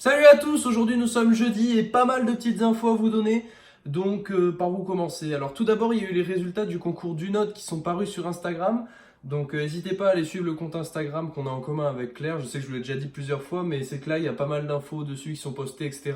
Salut à tous, aujourd'hui nous sommes jeudi et pas mal de petites infos à vous donner. Donc par où commencer? Alors tout d'abord il y a eu les résultats du concours du Note qui sont parus sur Instagram. Donc n'hésitez pas à aller suivre le compte Instagram qu'on a en commun avec Claire. Je sais que je vous l'ai déjà dit plusieurs fois, mais c'est que là il y a pas mal d'infos dessus qui sont postées, etc.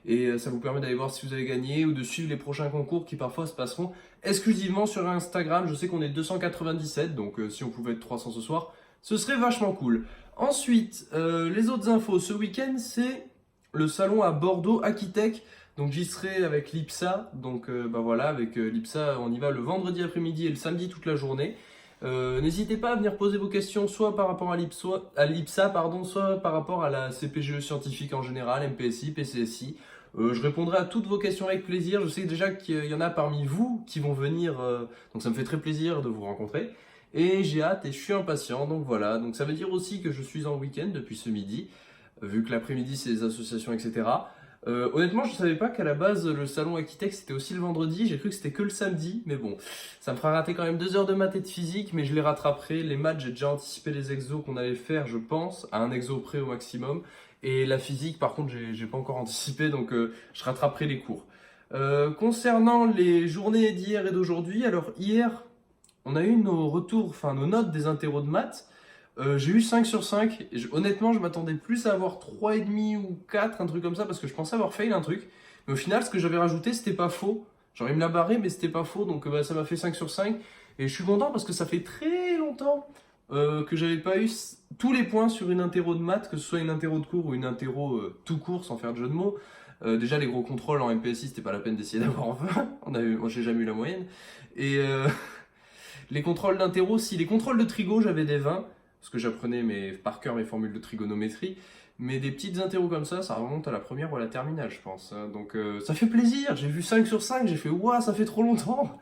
Et ça vous permet d'aller voir si vous avez gagné ou de suivre les prochains concours qui parfois se passeront exclusivement sur Instagram. Je sais qu'on est 297, donc si on pouvait être 300 ce soir, ce serait vachement cool. Ensuite, les autres infos ce week-end, c'est le salon à Bordeaux Aquitech. Donc j'y serai avec l'IPSA. Donc bah voilà, avec l'IPSA, on y va le vendredi après-midi et le samedi toute la journée. N'hésitez pas à venir poser vos questions soit par rapport à l'IPSA, pardon, soit par rapport à la CPGE scientifique en général, MPSI, PCSI. Je répondrai à toutes vos questions avec plaisir. Je sais déjà qu'il y en a parmi vous qui vont venir, donc ça me fait très plaisir de vous rencontrer. Et j'ai hâte et je suis impatient, donc voilà. Donc ça veut dire aussi que je suis en week-end depuis ce midi, vu que l'après-midi c'est les associations, etc. Honnêtement, je ne savais pas qu'à la base le salon Aquitech c'était aussi le vendredi, j'ai cru que c'était que le samedi, mais bon, ça me fera rater quand même 2 heures de maths et de physique, mais je les rattraperai. Les maths, j'ai déjà anticipé les exos qu'on allait faire, je pense, à un exo près au maximum. Et la physique, par contre, j'ai pas encore anticipé, donc je rattraperai les cours. Concernant les journées d'hier et d'aujourd'hui, alors hier, on a eu nos retours, enfin nos notes des interros de maths. J'ai eu 5 sur 5. Et honnêtement, je m'attendais plus à avoir 3,5 ou 4, un truc comme ça, parce que je pensais avoir fail un truc. Mais au final, ce que j'avais rajouté, c'était pas faux. Genre, il me l'a barré, mais c'était pas faux. Donc, bah, ça m'a fait 5 sur 5. Et je suis content parce que ça fait très longtemps que j'avais pas eu tous les points sur une interro de maths, que ce soit une interro de cours ou une interro tout court, sans faire de jeu de mots. Déjà, les gros contrôles en MPSI, c'était pas la peine d'essayer d'avoir 20. Moi, j'ai jamais eu la moyenne. Et les contrôles d'interro, si les contrôles de trigo, j'avais des 20 parce que j'apprenais par cœur mes formules de trigonométrie. Mais des petites interros comme ça remonte à la première ou à la terminale, je pense. Donc ça fait plaisir, j'ai vu 5 sur 5, j'ai fait ouah, ça fait trop longtemps.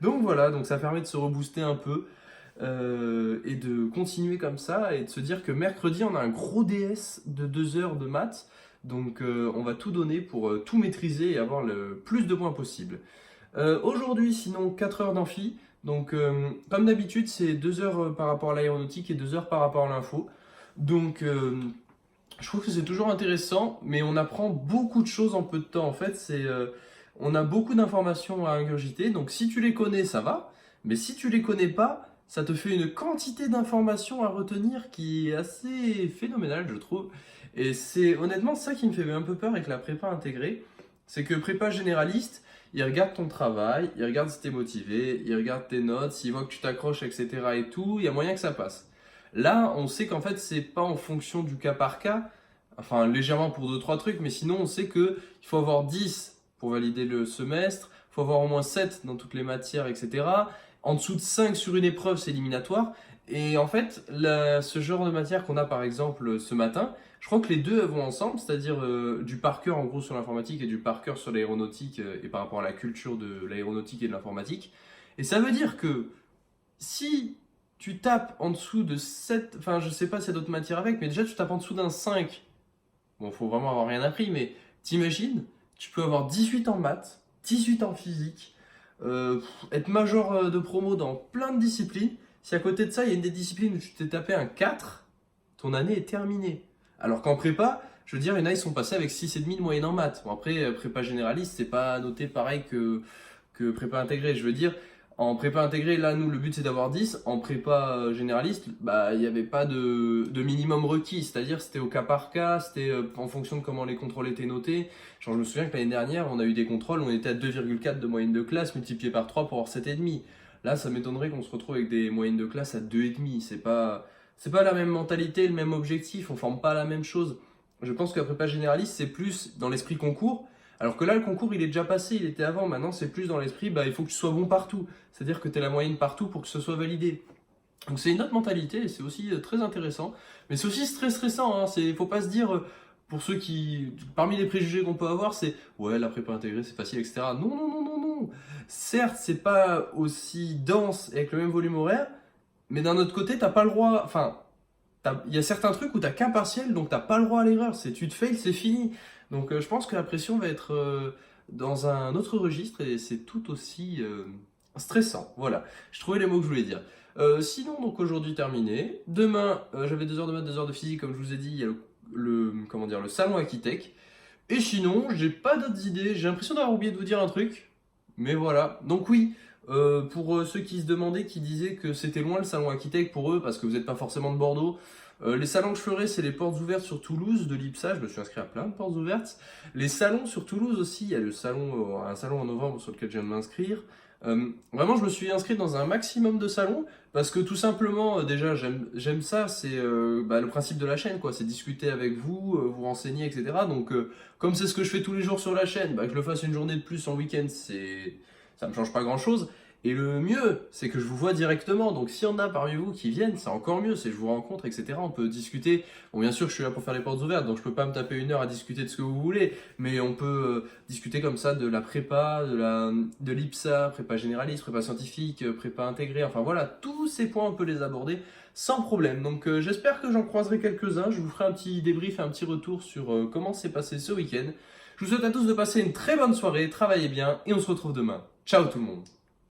Donc voilà, donc ça permet de se rebooster un peu et de continuer comme ça et de se dire que mercredi, on a un gros DS de 2 heures de maths. Donc on va tout donner pour tout maîtriser et avoir le plus de points possible. Aujourd'hui, sinon, 4 heures d'amphi. Donc, comme d'habitude, c'est 2 heures par rapport à l'aéronautique et 2 heures par rapport à l'info. Donc, je trouve que c'est toujours intéressant, mais on apprend beaucoup de choses en peu de temps. En fait, on a beaucoup d'informations à ingurgiter. Donc, si tu les connais, ça va. Mais si tu les connais pas, ça te fait une quantité d'informations à retenir qui est assez phénoménale, je trouve. Et c'est honnêtement ça qui me fait un peu peur avec la prépa intégrée. C'est que prépa généraliste, il regarde ton travail, il regarde si t'es motivé, il regarde tes notes, s'il voit que tu t'accroches, etc. et tout, il y a moyen que ça passe. Là, on sait qu'en fait, c'est pas en fonction du cas par cas, enfin légèrement pour 2 3 trucs, mais sinon on sait que il faut avoir 10 pour valider le semestre, il faut avoir au moins 7 dans toutes les matières, etc. En dessous de 5 sur une épreuve, c'est éliminatoire. Et en fait, ce genre de matière qu'on a par exemple ce matin, je crois que les deux vont ensemble, c'est-à-dire du par cœur en gros sur l'informatique et du par cœur sur l'aéronautique et par rapport à la culture de l'aéronautique et de l'informatique. Et ça veut dire que si tu tapes en dessous de 7, enfin je sais pas s'il y a d'autres matières avec, mais déjà tu tapes en dessous d'un 5, bon faut vraiment avoir rien appris, mais t'imagines, tu peux avoir 18 en maths, 18 en physique, être major de promo dans plein de disciplines. Si à côté de ça il y a une des disciplines où tu t'es tapé un 4, ton année est terminée. Alors qu'en prépa, je veux dire, il y en a, ils sont passés avec 6,5 de moyenne en maths. Bon, après, prépa généraliste, c'est pas noté pareil que prépa intégrée. Je veux dire, en prépa intégrée, là, nous, le but, c'est d'avoir 10. En prépa généraliste, bah, il n'y avait pas de minimum requis. C'est-à-dire, c'était au cas par cas, c'était en fonction de comment les contrôles étaient notés. Genre, je me souviens que l'année dernière, on a eu des contrôles, on était à 2,4 de moyenne de classe, multiplié par 3 pour avoir 7,5. Là, ça m'étonnerait qu'on se retrouve avec des moyennes de classe à 2,5. C'est pas la même mentalité, le même objectif, on forme pas la même chose. Je pense que la prépa généraliste, c'est plus dans l'esprit concours, alors que là, le concours, il est déjà passé, il était avant. Maintenant, c'est plus dans l'esprit, bah, il faut que tu sois bon partout. C'est-à-dire que tu aies la moyenne partout pour que ce soit validé. Donc c'est une autre mentalité et c'est aussi très intéressant. Mais c'est aussi très stressant, hein. Faut pas se dire, pour ceux qui, parmi les préjugés qu'on peut avoir, c'est ouais, la prépa intégrée, c'est facile, etc. Non, non, non, non, non. Certes, c'est pas aussi dense et avec le même volume horaire, mais d'un autre côté, t'as pas le droit. Enfin, il y a certains trucs où t'as qu'un partiel, donc t'as pas le droit à l'erreur. C'est tu te fails, c'est fini. Donc je pense que la pression va être dans un autre registre et c'est tout aussi stressant. Voilà, je trouvais les mots que je voulais dire. Sinon, donc aujourd'hui terminé. Demain, j'avais 2 heures de maths, 2 heures de physique, comme je vous ai dit. Il y a le salon Aquitech. Et sinon, j'ai pas d'autres idées. J'ai l'impression d'avoir oublié de vous dire un truc. Mais voilà. Donc oui, pour ceux qui se demandaient, qui disaient que c'était loin le salon Aquitech pour eux, parce que vous n'êtes pas forcément de Bordeaux, les salons que je ferai, c'est les portes ouvertes sur Toulouse de l'IPSA. Je me suis inscrit à plein de portes ouvertes. Les salons sur Toulouse aussi, il y a un salon en novembre sur lequel je viens de m'inscrire. Vraiment, je me suis inscrit dans un maximum de salons parce que tout simplement, déjà, j'aime ça. C'est le principe de la chaîne, quoi. C'est discuter avec vous, vous renseigner, etc. Donc, comme c'est ce que je fais tous les jours sur la chaîne, que je le fasse une journée de plus en week-end, ça me change pas grand-chose. Et le mieux, c'est que je vous vois directement. Donc, s'il y en a parmi vous qui viennent, c'est encore mieux. C'est je vous rencontre, etc. On peut discuter. Bon, bien sûr, je suis là pour faire les portes ouvertes, donc je peux pas me taper 1 heure à discuter de ce que vous voulez. Mais on peut discuter comme ça de la prépa, de l'IPSA, prépa généraliste, prépa scientifique, prépa intégrée. Enfin voilà, tous ces points, on peut les aborder sans problème. Donc, j'espère que j'en croiserai quelques-uns. Je vous ferai un petit débrief et un petit retour sur comment s'est passé ce week-end. Je vous souhaite à tous de passer une très bonne soirée. Travaillez bien et on se retrouve demain. Ciao tout le monde.